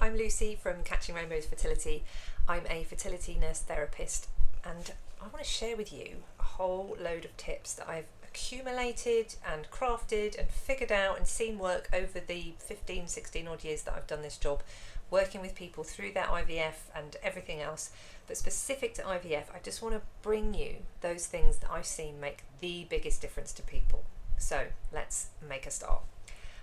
I'm Lucy from Catching Rainbows Fertility. I'm a fertility nurse therapist, and I want to share with you a whole load of tips that I've accumulated and crafted and figured out and seen work over the 16 odd years that I've done this job, working with people through their IVF and everything else. But specific to IVF, I just want to bring you those things that I've seen make the biggest difference to people. So let's make a start.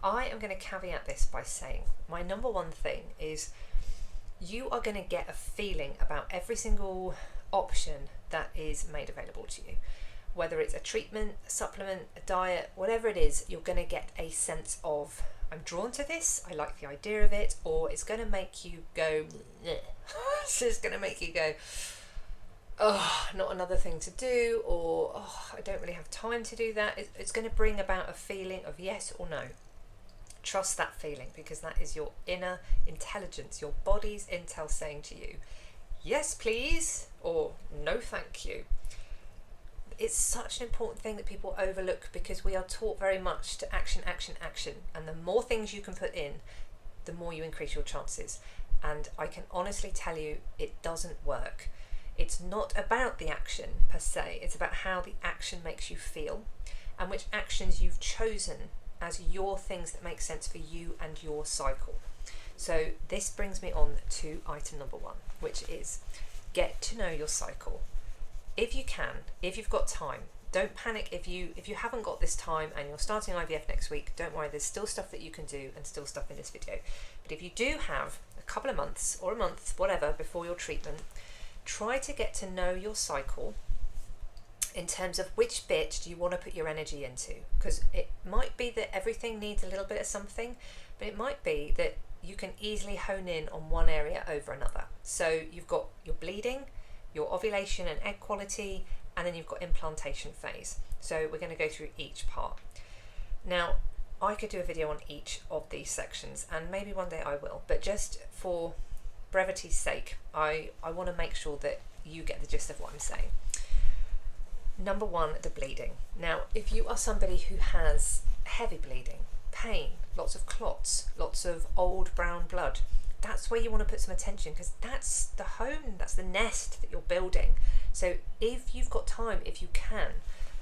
I am going to caveat this by saying my number one thing is you are going to get a feeling about every single option that is made available to you. Whether it's a treatment, a supplement, a diet, whatever it is, you're going to get a sense of, I'm drawn to this, I like the idea of it, or it's going to make you go, it's just going to make you go, oh, not another thing to do, or oh, I don't really have time to do that. It's going to bring about a feeling of yes or no. Trust that feeling, because that is your inner intelligence, your body's intel saying to you, yes please, or no thank you. It's such an important thing that people overlook, because we are taught very much to action, action, action, and the more things you can put in, the more you increase your chances. And I can honestly tell you, it doesn't work. It's not about the action per se, it's about how the action makes you feel and which actions you've chosen as your things that make sense for you and your cycle. So this brings me on to item number one, which is get to know your cycle. If you can, if you've got time, don't panic if you haven't got this time and you're starting IVF next week. Don't worry, there's still stuff that you can do and still stuff in this video. But if you do have a couple of months or a month, whatever, before your treatment, try to get to know your cycle in terms of which bit do you want to put your energy into, because it might be that everything needs a little bit of something, but it might be that you can easily hone in on one area over another. So you've got your bleeding, your ovulation and egg quality, and then you've got implantation phase. So we're going to go through each part. Now, I could do a video on each of these sections, and maybe one day I will, but just for brevity's sake, I want to make sure that you get the gist of what I'm saying. Number one, the bleeding. Now, if you are somebody who has heavy bleeding, pain, lots of clots, lots of old brown blood, that's where you want to put some attention, because that's the home, that's the nest that you're building. So if you've got time, if you can,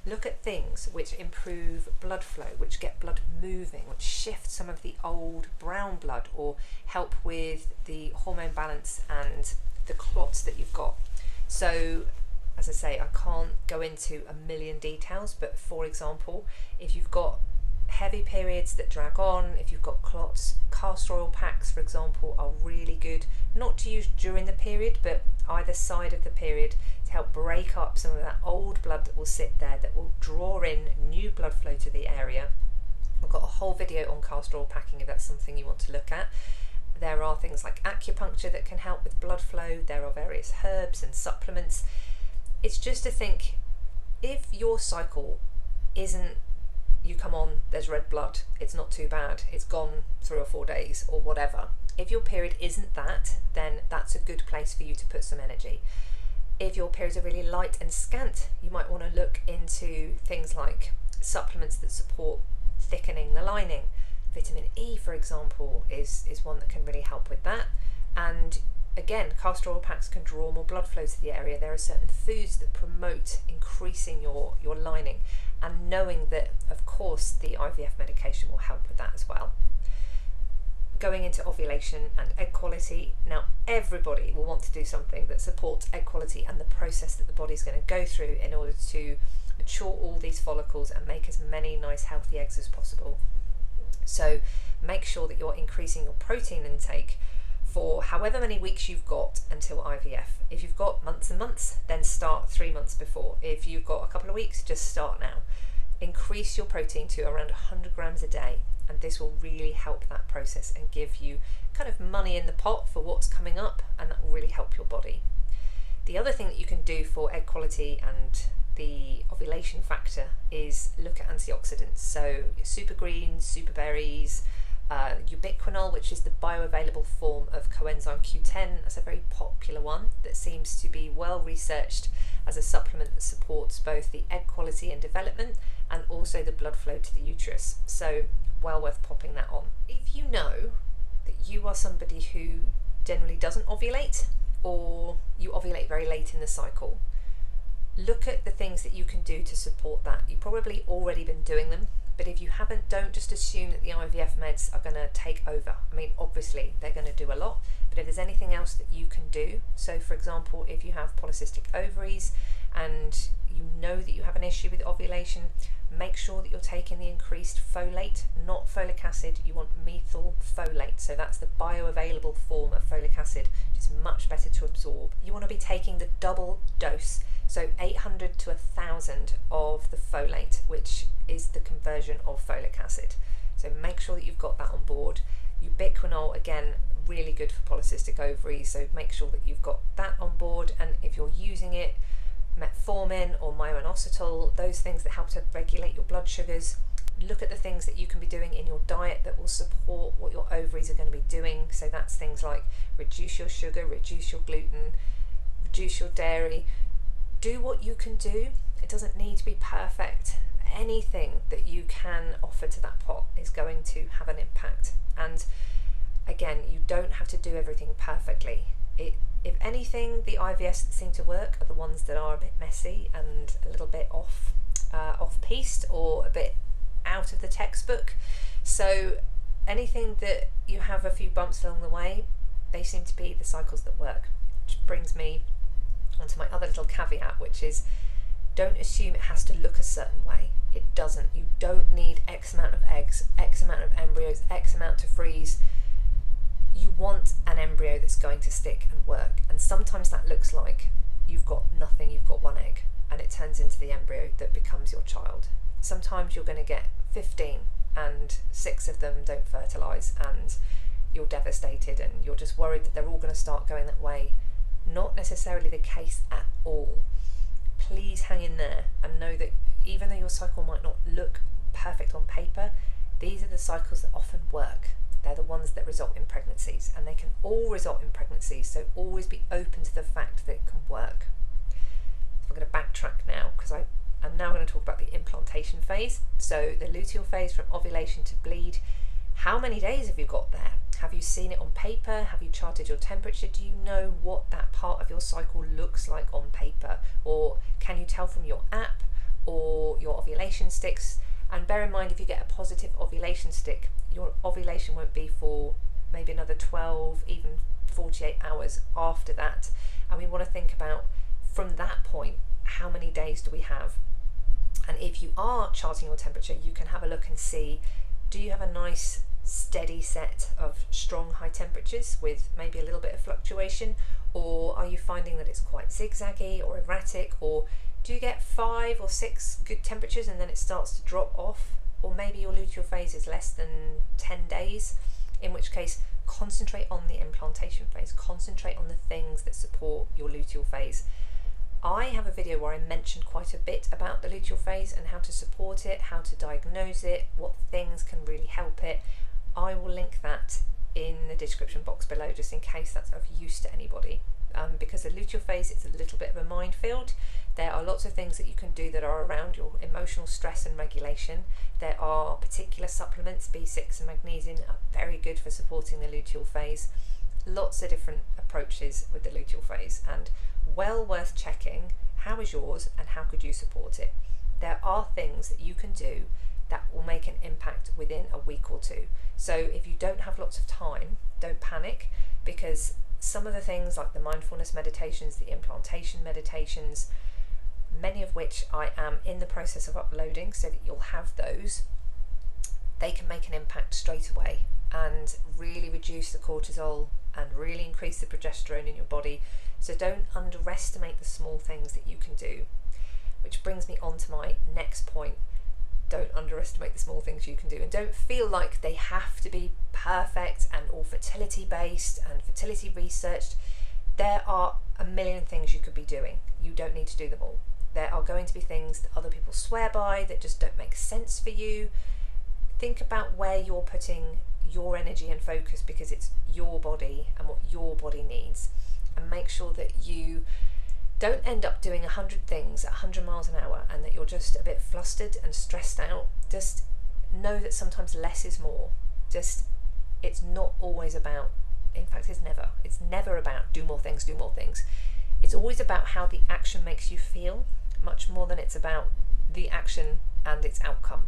look at things which improve blood flow, which get blood moving, which shift some of the old brown blood, or help with the hormone balance and the clots that you've got. So as I say, I can't go into a million details, but for example, if you've got heavy periods that drag on, if you've got clots, castor oil packs, for example, are really good, not to use during the period, but either side of the period, to help break up some of that old blood that will sit there, that will draw in new blood flow to the area. I've got a whole video on castor oil packing if that's something you want to look at. There are things like acupuncture that can help with blood flow. There are various herbs and supplements. It's just to think, if your cycle isn't, you come on, there's red blood, it's not too bad, it's gone 3 or 4 days or whatever. If your period isn't that, then that's a good place for you to put some energy. If your periods are really light and scant, you might want to look into things like supplements that support thickening the lining. Vitamin E, for example, is one that can really help with that. And again, castor oil packs can draw more blood flow to the area. There are certain foods that promote increasing your lining, and knowing that, of course, the IVF medication will help with that as well. Going into ovulation and egg quality, now everybody will want to do something that supports egg quality and the process that the body's going to go through in order to mature all these follicles and make as many nice healthy eggs as possible. So make sure that you're increasing your protein intake for however many weeks you've got until IVF. If you've got months and months, then start 3 months before. If you've got a couple of weeks, just start now. Increase your protein to around 100 grams a day, and this will really help that process and give you kind of money in the pot for what's coming up, and that will really help your body. The other thing that you can do for egg quality and the ovulation factor is look at antioxidants. So your super greens, super berries, ubiquinol, which is the bioavailable form of coenzyme Q10. That's a very popular one that seems to be well researched as a supplement that supports both the egg quality and development and also the blood flow to the uterus. So well worth popping that on. If you know that you are somebody who generally doesn't ovulate, or you ovulate very late in the cycle, look at the things that you can do to support that. You've probably already been doing them, but if you haven't, don't just assume that the IVF meds are going to take over. I mean, obviously they're going to do a lot, but if there's anything else that you can do, so for example, if you have polycystic ovaries and you know that you have an issue with ovulation, make sure that you're taking the increased folate, not folic acid. You want methylfolate, so that's the bioavailable form of folic acid, which is much better to absorb. You want to be taking the double dose, so 800 to 1000 of the folate, which is the conversion of folic acid. So make sure that you've got that on board. Ubiquinol, again, really good for polycystic ovaries, so make sure that you've got that on board. And if you're using it, metformin or myo-inositol, those things that help to regulate your blood sugars, look at the things that you can be doing in your diet that will support what your ovaries are going to be doing. So that's things like reduce your sugar, reduce your gluten, reduce your dairy. Do what you can do. It doesn't need to be perfect. Anything that you can offer to that pot is going to have an impact. And again, you don't have to do everything perfectly. If anything, the IVFs that seem to work are the ones that are a bit messy and a little bit off-piste or a bit out of the textbook. So anything that you have a few bumps along the way, they seem to be the cycles that work. Which brings me onto my other little caveat, which is don't assume it has to look a certain way. It doesn't. You don't need X amount of eggs, X amount of embryos, X amount to freeze. You want an embryo that's going to stick and work, and sometimes that looks like you've got nothing, you've got one egg, and it turns into the embryo that becomes your child. Sometimes you're going to get 15 and 6 of them don't fertilise and you're devastated and you're just worried that they're all going to start going that way. Not necessarily the case at all. Please hang in there and know that even though your cycle might not look perfect on paper, these are the cycles that often work. They're the ones that result in pregnancies, and they can all result in pregnancies, so always be open to the fact that it can work. So I'm going to backtrack now, because I'm now going to talk about the implantation phase. So the luteal phase from ovulation to bleed. How many days have you got there? Have you seen it on paper? Have you charted your temperature? Do you know what that part of your cycle looks like on paper? Or can you tell from your app or your ovulation sticks? And bear in mind, if you get a positive ovulation stick, your ovulation won't be for maybe another 12, even 48 hours after that. And we want to think about, from that point, how many days do we have? And if you are charting your temperature, you can have a look and see, do you have a nice steady set of strong high temperatures with maybe a little bit of fluctuation? Or are you finding that it's quite zigzaggy or erratic? Or do you get 5 or 6 good temperatures and then it starts to drop off? Or maybe your luteal phase is less than 10 days, in which case concentrate on the implantation phase, concentrate on the things that support your luteal phase. I have a video where I mentioned quite a bit about the luteal phase and how to support it, how to diagnose it, what things can really help it. I will link that in the description box below, just in case that's of use to anybody. Because the luteal phase is a little bit of a minefield. There are lots of things that you can do that are around your emotional stress and regulation. There are particular supplements, B6 and magnesium, are very good for supporting the luteal phase. Lots of different approaches with the luteal phase, and well worth checking how is yours and how could you support it. There are things that you can do that will make an impact within a week or two. So if you don't have lots of time, don't panic, because some of the things like the mindfulness meditations, the implantation meditations, many of which I am in the process of uploading so that you'll have those, they can make an impact straight away and really reduce the cortisol and really increase the progesterone in your body. So don't underestimate the small things that you can do. Which brings me on to my next point. Don't underestimate the small things you can do, and don't feel like they have to be perfect and all fertility based and fertility researched. There are a million things you could be doing. You don't need to do them all. There are going to be things that other people swear by that just don't make sense for you. Think about where you're putting your energy and focus, because it's your body and what your body needs, and make sure that you don't end up doing 100 things at 100 miles an hour and that you're just a bit flustered and stressed out. Just know that sometimes less is more. Just it's not always about, in fact it's never about do more things. It's always about how the action makes you feel, much more than it's about the action and its outcome.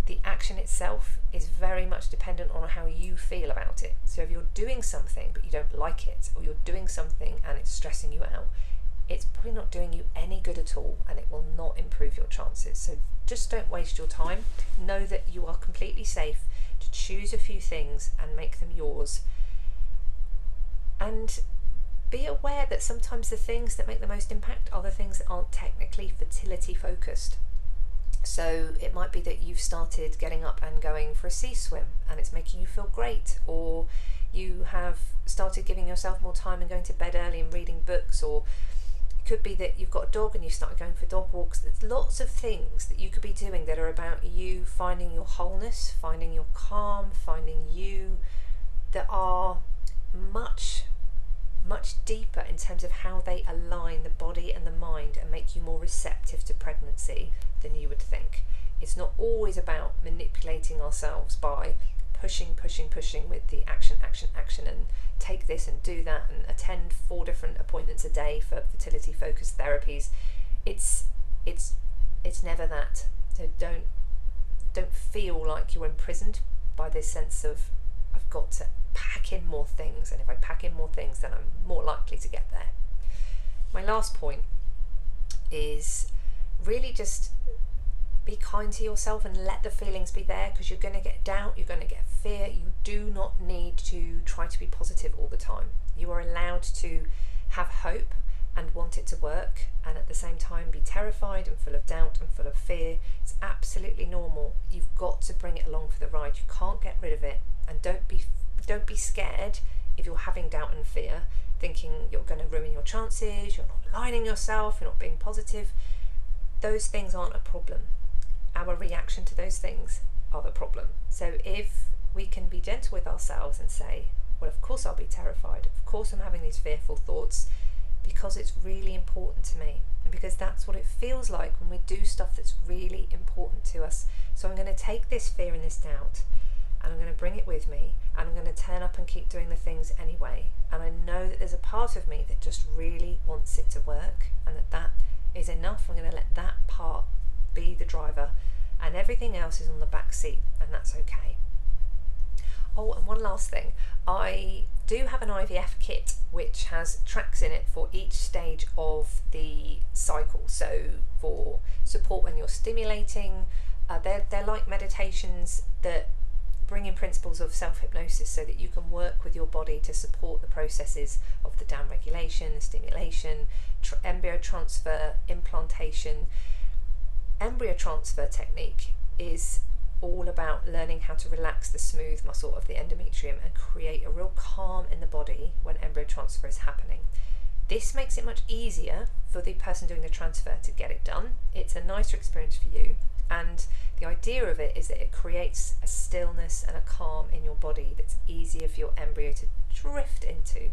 The action itself is very much dependent on how you feel about it. So if you're doing something but you don't like it, or you're doing something and it's stressing you out, it's probably not doing you any good at all, and it will not improve your chances. So just don't waste your time. Know that you are completely safe to choose a few things and make them yours. And be aware that sometimes the things that make the most impact are the things that aren't technically fertility focused. So it might be that you've started getting up and going for a sea swim and it's making you feel great, or you have started giving yourself more time and going to bed early and reading books, or it could be that you've got a dog and you started going for dog walks. There's lots of things that you could be doing that are about you finding your wholeness, finding your calm, finding you, that are much deeper in terms of how they align the body and the mind and make you more receptive to pregnancy than you would think. It's not always about manipulating ourselves by pushing with the action and take this and do that and attend 4 different appointments a day for fertility focused therapies. It's never that. So don't feel like you're imprisoned by this sense of I've got to pack in more things, and if I pack in more things then I'm more likely to get there. My last point is really just be kind to yourself and let the feelings be there, because you're going to get doubt, you're going to get fear. You do not need to try to be positive all the time. You are allowed to have hope and want it to work, and at the same time be terrified and full of doubt and full of fear. It's absolutely normal. You've got to bring it along for the ride. You can't get rid of it, and don't be scared if you're having doubt and fear, thinking you're going to ruin your chances, you're not aligning yourself, you're not being positive. Those things aren't a problem. Our reaction to those things are the problem. So if we can be gentle with ourselves and say, well, of course I'll be terrified, of course I'm having these fearful thoughts, because it's really important to me, and because that's what it feels like when we do stuff that's really important to us. So I'm going to take this fear and this doubt, and I'm going to bring it with me, and I'm going to turn up and keep doing the things anyway. And I know that there's a part of me that just really wants it to work, and that is enough. I'm going to let that part be the driver, and everything else is on the back seat, and that's okay. Oh, and one last thing. I do have an IVF kit which has tracks in it for each stage of the cycle. So for support when you're stimulating, they're like meditations that bring in principles of self-hypnosis so that you can work with your body to support the processes of the down regulation, the stimulation, embryo transfer, implantation. Embryo transfer technique is all about learning how to relax the smooth muscle of the endometrium and create a real calm in the body when embryo transfer is happening. This makes it much easier for the person doing the transfer to get it done. It's a nicer experience for you, and the idea of it is that it creates a stillness and a calm in your body that's easier for your embryo to drift into.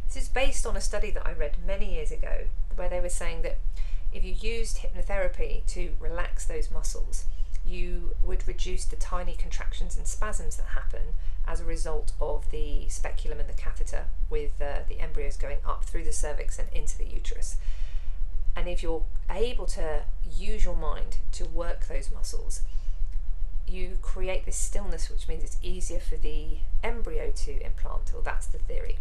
This is based on a study that I read many years ago where they were saying that if you used hypnotherapy to relax those muscles, you would reduce the tiny contractions and spasms that happen as a result of the speculum and the catheter, with the embryos going up through the cervix and into the uterus. And if you're able to use your mind to work those muscles, you create this stillness, which means it's easier for the embryo to implant, or that's the theory.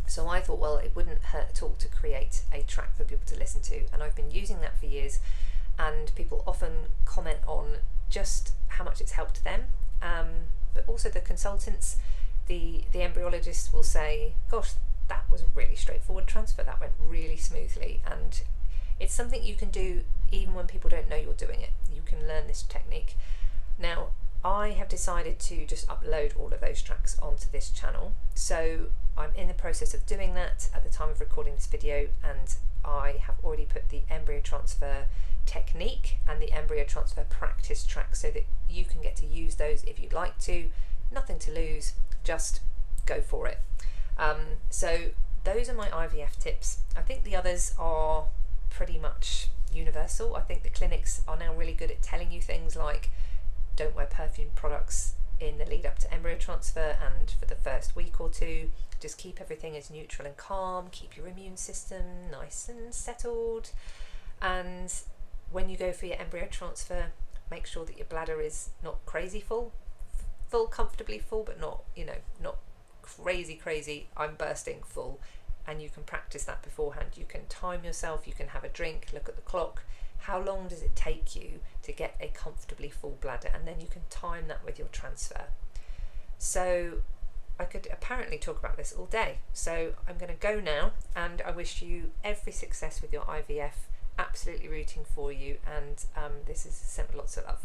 So I thought, well, it wouldn't hurt at all to create a track for people to listen to, and I've been using that for years, and people often comment on just how much it's helped them, but also the consultants, the embryologists will say, gosh, that was a really straightforward transfer, that went really smoothly. And it's something you can do even when people don't know you're doing it. You can learn this technique. Now, I have decided to just upload all of those tracks onto this channel, so I'm in the process of doing that at the time of recording this video, and I have already put the embryo transfer technique and the embryo transfer practice track so that you can get to use those if you'd like to. Nothing to lose, just go for it. So those are my IVF tips. I think the others are pretty much universal. I think the clinics are now really good at telling you things like don't wear perfume products in the lead up to embryo transfer and for the first week or two. Just keep everything as neutral and calm, keep your immune system nice and settled, and when you go for your embryo transfer, make sure that your bladder is not crazy full, comfortably full, but not, not crazy, I'm bursting full. And you can practice that beforehand. You can time yourself, you can have a drink, look at the clock. How long does it take you to get a comfortably full bladder? And then you can time that with your transfer. So I could apparently talk about this all day. So I'm going to go now, and I wish you every success with your IVF. Absolutely rooting for you, and this is sent lots of love.